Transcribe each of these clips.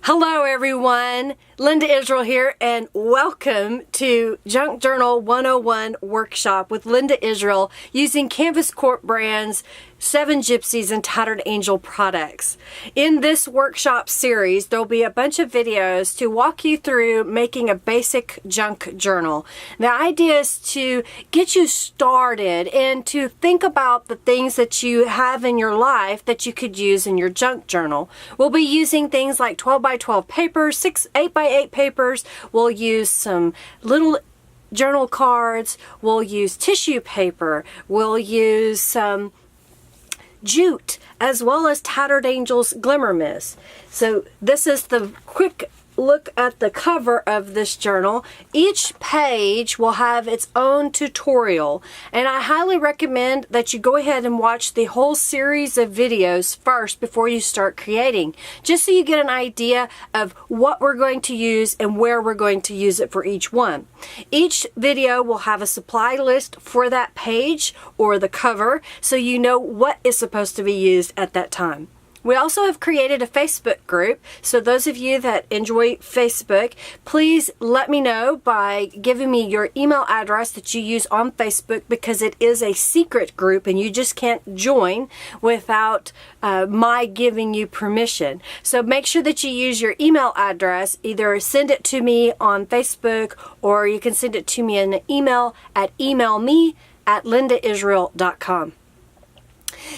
Hello everyone, Linda Israel here, and welcome to Junk Journal 101 Workshop with Linda Israel using Canvas Corp brands, Seven Gypsies, and Tattered Angel products. In this workshop series, there'll be a bunch of videos to walk you through making a basic junk journal. The idea is to get you started and to think about the things that you have in your life that you could use in your junk journal. We'll be using things like 12 by 12 papers, 8 by 8 papers. We'll use some little journal cards. We'll use tissue paper. We'll use some jute, as well as Tattered Angel's Glimmer Mist. So this is the quick look at the cover of this journal. Each page will have its own tutorial, and I highly recommend that you go ahead and watch the whole series of videos first before you start creating, just so you get an idea of what we're going to use and where we're going to use it for each one. Each video will have a supply list for that page or the cover, so you know what is supposed to be used at that time. We also have created a Facebook group, so those of you that enjoy Facebook, please let me know by giving me your email address that you use on Facebook, because it is a secret group and you just can't join without my giving you permission. So make sure that you use your email address. Either send it to me on Facebook, or you can send it to me in an email at emailme@lindaisrael.com.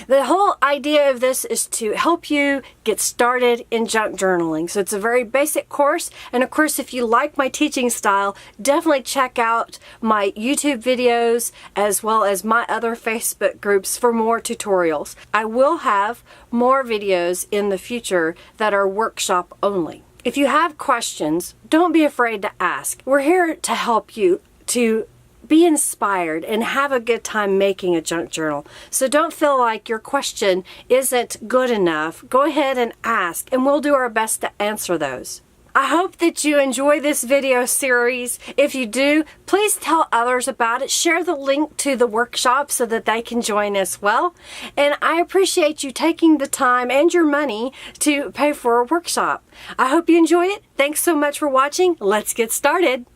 The whole idea of this is to help you get started in junk journaling. So it's a very basic course, and of course if you like my teaching style, definitely check out my YouTube videos as well as my other Facebook groups for more tutorials. I will have more videos in the future that are workshop only. If you have questions, don't be afraid to ask. We're here to help you to be inspired and have a good time making a junk journal. So don't feel like your question isn't good enough. Go ahead and ask, and we'll do our best to answer those. I hope that you enjoy this video series. If you do, please tell others about it. Share the link to the workshop so that they can join as well. And I appreciate you taking the time and your money to pay for a workshop. I hope you enjoy it. Thanks so much for watching. Let's get started.